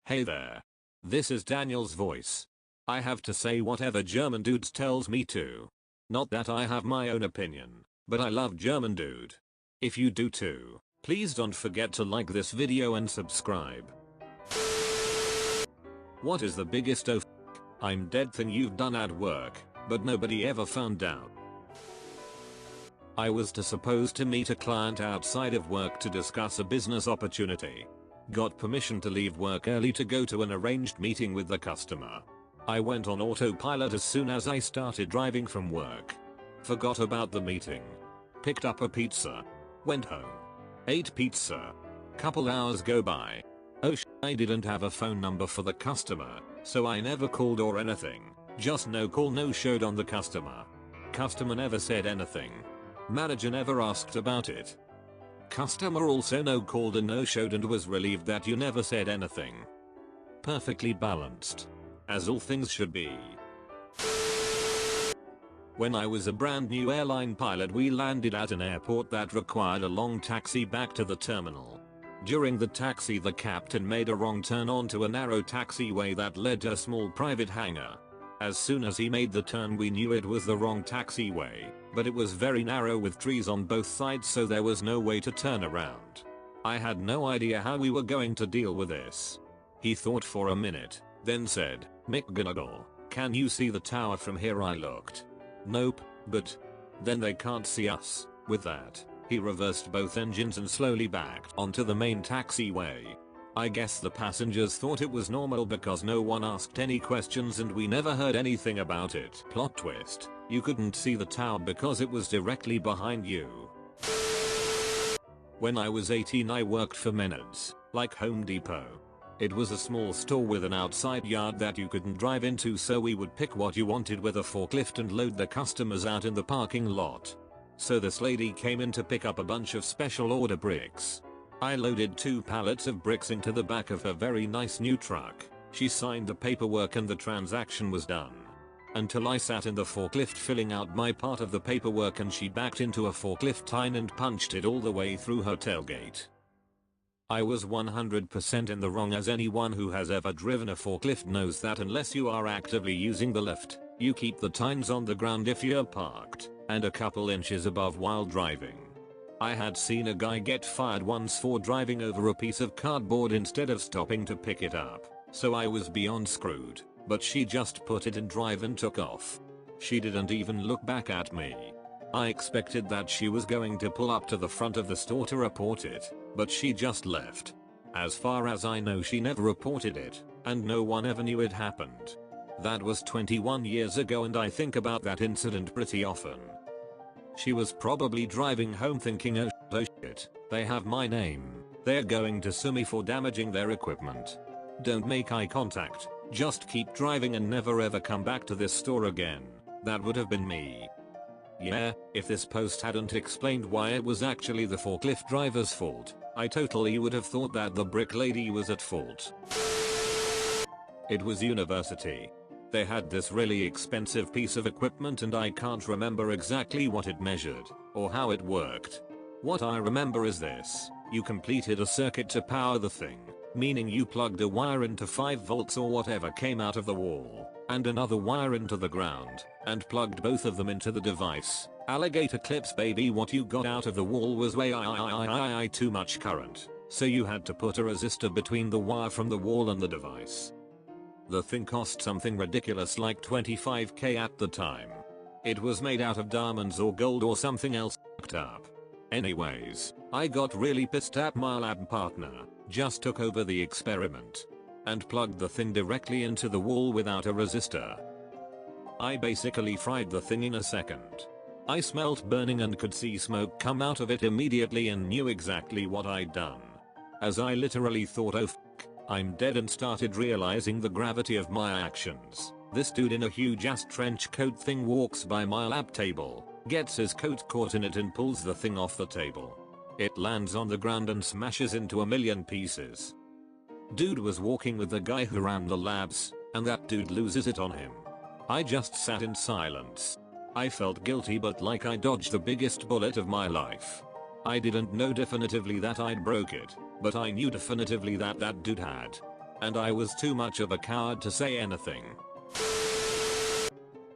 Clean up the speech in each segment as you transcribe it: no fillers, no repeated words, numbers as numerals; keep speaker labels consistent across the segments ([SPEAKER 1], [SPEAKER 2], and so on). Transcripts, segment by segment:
[SPEAKER 1] Hey there. This is Daniel's voice. I have to say whatever German dudes tells me to. Not that I have my own opinion, but I love German dude. If you do too, please don't forget to like this video and subscribe. What is the biggest I'm dead thing you've done at work, but nobody ever found out? I was supposed to meet a client outside of work to discuss a business opportunity. Got permission to leave work early to go to an arranged meeting with the customer. I went on autopilot as soon as I started driving from work. Forgot about the meeting. Picked up a pizza. Went home. Ate pizza. Couple hours go by. Oh I didn't have a phone number for the customer, so I never called or anything. Just no call no showed on the customer. Customer never said anything. Manager never asked about it. Customer also no called and no showed and was relieved that you never said anything. Perfectly balanced. As all things should be. When I was a brand new airline pilot, we landed at an airport that required a long taxi back to the terminal. During the taxi, the captain made a wrong turn onto a narrow taxiway that led to a small private hangar. As soon as he made the turn, we knew it was the wrong taxiway, but it was very narrow with trees on both sides, so there was no way to turn around. I had no idea how we were going to deal with this. He thought for a minute, then said, "McGonagall, can you see the tower from here?" I looked. Nope, but then they can't see us. With that, he reversed both engines and slowly backed onto the main taxiway. I guess the passengers thought it was normal because no one asked any questions and we never heard anything about it. Plot twist, you couldn't see the tower because it was directly behind you. When I was 18, I worked for Menards, like Home Depot. It was a small store with an outside yard that you couldn't drive into, so we would pick what you wanted with a forklift and load the customers out in the parking lot. So this lady came in to pick up a bunch of special order bricks. I loaded 2 pallets of bricks into the back of her very nice new truck. She signed the paperwork and the transaction was done. Until I sat in the forklift filling out my part of the paperwork and she backed into a forklift tine and punched it all the way through her tailgate. I was 100% in the wrong, as anyone who has ever driven a forklift knows that unless you are actively using the lift, you keep the tines on the ground if you're parked, and a couple inches above while driving. I had seen a guy get fired once for driving over a piece of cardboard instead of stopping to pick it up, so I was beyond screwed, but she just put it in drive and took off. She didn't even look back at me. I expected that she was going to pull up to the front of the store to report it, but she just left. As far as I know, she never reported it, and no one ever knew it happened. That was 21 years ago and I think about that incident pretty often. She was probably driving home thinking, oh shit, they have my name, they're going to sue me for damaging their equipment. Don't make eye contact, just keep driving and never ever come back to this store again. That would have been me. Yeah, if this post hadn't explained why it was actually the forklift driver's fault, I totally would have thought that the brick lady was at fault. It was university. They had this really expensive piece of equipment and I can't remember exactly what it measured or how it worked. What I remember is this: you completed a circuit to power the thing, meaning you plugged a wire into 5 volts or whatever came out of the wall, and another wire into the ground, and plugged both of them into the device. Alligator clips baby, what you got out of the wall was way too much current, so you had to put a resistor between the wire from the wall and the device. The thing cost something ridiculous like $25k at the time. It was made out of diamonds or gold or something else fucked up. Anyways, I got really pissed at my lab partner, just took over the experiment, and plugged the thing directly into the wall without a resistor. I basically fried the thing in a second. I smelt burning and could see smoke come out of it immediately and knew exactly what I'd done. As I literally thought, oh I'm dead, and started realizing the gravity of my actions. This dude in a huge ass trench coat thing walks by my lab table, gets his coat caught in it and pulls the thing off the table. It lands on the ground and smashes into a million pieces. Dude was walking with the guy who ran the labs, and that dude loses it on him. I just sat in silence. I felt guilty, but like I dodged the biggest bullet of my life. I didn't know definitively that I'd broke it, but I knew definitively that that dude had. and I was too much of a coward to say anything.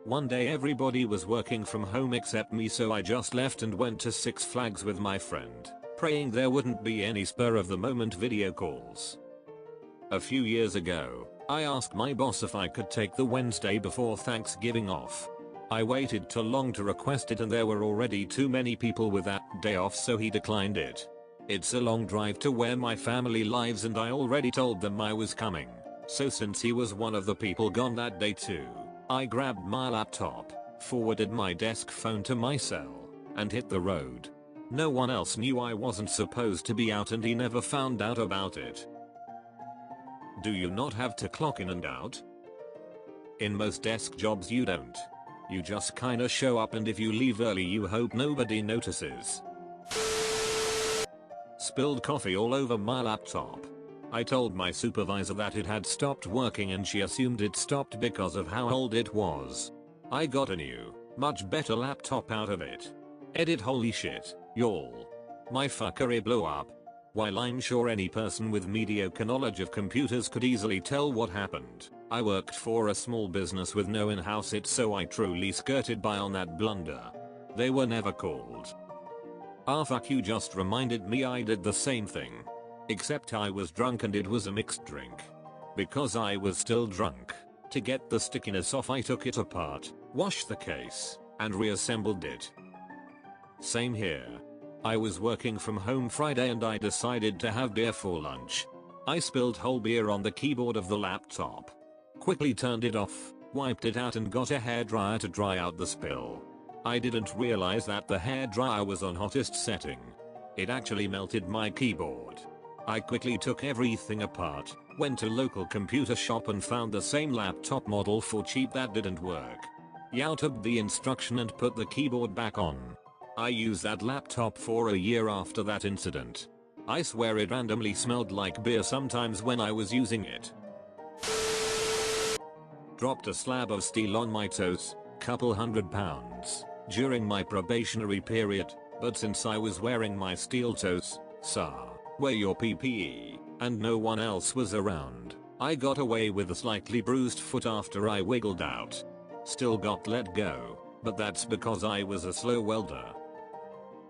[SPEAKER 1] One day everybody was working from home except me, so I just left and went to Six Flags with my friend, praying there wouldn't be any spur of the moment video calls. A few years ago, I asked my boss if I could take the Wednesday before Thanksgiving off. I waited too long to request it and there were already too many people with that day off, so he declined it. It's a long drive to where my family lives and I already told them I was coming. So since he was one of the people gone that day too, I grabbed my laptop, forwarded my desk phone to my cell, and hit the road. No one else knew I wasn't supposed to be out and he never found out about it. Do you not have to clock in and out? In most desk jobs you don't. You just kinda show up and if you leave early you hope nobody notices. Spilled coffee all over my laptop. I told my supervisor that it had stopped working and she assumed it stopped because of how old it was. I got a new, much better laptop out of it. Edit, holy shit, y'all. My fuckery blew up. While I'm sure any person with mediocre knowledge of computers could easily tell what happened, I worked for a small business with no in-house IT, so I truly skirted by on that blunder. They were never called. Ah fuck, you just reminded me I did the same thing. Except I was drunk and it was a mixed drink. Because I was still drunk, to get the stickiness off I took it apart, washed the case, and reassembled it. Same here. I was working from home Friday and I decided to have beer for lunch. I spilled whole beer on the keyboard of the laptop. Quickly turned it off, wiped it out and got a hairdryer to dry out the spill. I didn't realize that the hairdryer was on hottest setting. It actually melted my keyboard. I quickly took everything apart, went to local computer shop and found the same laptop model for cheap that didn't work. Youtubbed the instruction and put the keyboard back on. I used that laptop for a year after that incident. I swear it randomly smelled like beer sometimes when I was using it. Dropped a slab of steel on my toes, couple £100, during my probationary period, but since I was wearing my steel toes, wear your PPE, and no one else was around, I got away with a slightly bruised foot after I wiggled out. Still got let go, but that's because I was a slow welder.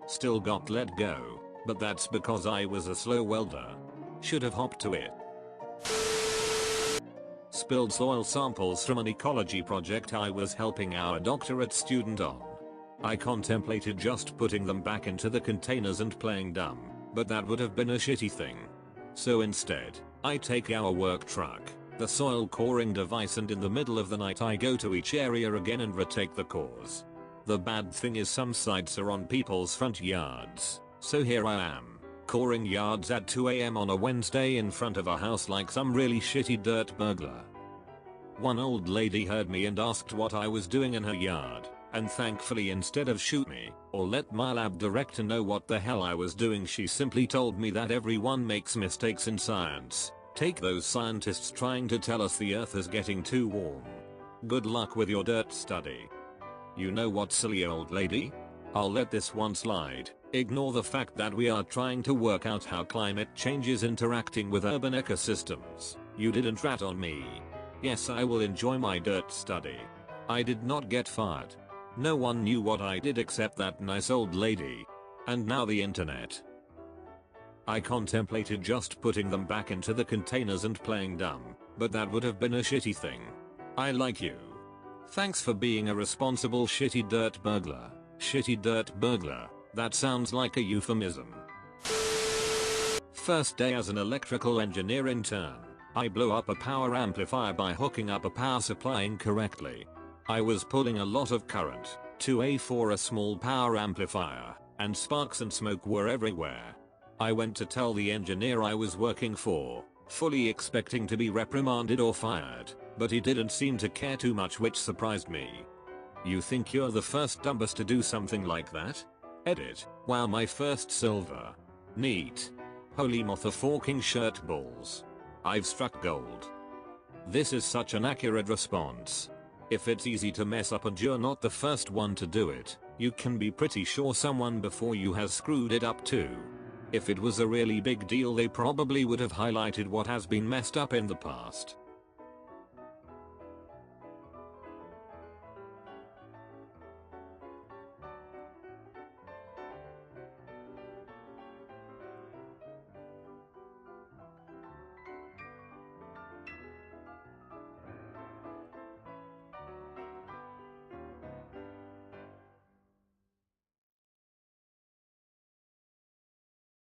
[SPEAKER 1] Still got let go, but that's because I was a slow welder. Should have hopped to it. Spilled soil samples from an ecology project I was helping our doctorate student on. I contemplated just putting them back into the containers and playing dumb, but that would have been a shitty thing. So instead, I take our work truck, the soil coring device, and in the middle of the night I go to each area again and retake the cores. The bad thing is some sites are on people's front yards, so here I am, coring yards at 2 AM on a Wednesday in front of a house like some really shitty dirt burglar. One old lady heard me and asked what I was doing in her yard, and thankfully instead of shoot me, or let my lab director know what the hell I was doing, she simply told me that everyone makes mistakes in science. Take those scientists trying to tell us the earth is getting too warm. Good luck with your dirt study. You know what, silly old lady? I'll let this one slide. Ignore the fact that we are trying to work out how climate change is interacting with urban ecosystems. You didn't rat on me. Yes, I will enjoy my dirt study. I did not get fired. No one knew what I did except that nice old lady. And now the internet. I contemplated just putting them back into the containers and playing dumb, but that would have been a shitty thing. I like you. Thanks for being a responsible shitty dirt burglar. Shitty dirt burglar, that sounds like a euphemism. First day as an electrical engineer intern, I blew up a power amplifier by hooking up a power supply incorrectly. I was pulling a lot of current, 2A for a small power amplifier, and sparks and smoke were everywhere. I went to tell the engineer I was working for, fully expecting to be reprimanded or fired, but he didn't seem to care too much, which surprised me. You think you're the first dumbest to do something like that? Edit. Wow, my first silver. Neat. Holy motherfucking shirt balls. I've struck gold. This is such an accurate response. If it's easy to mess up and you're not the first one to do it, you can be pretty sure someone before you has screwed it up too. If it was a really big deal, they probably would have highlighted what has been messed up in the past.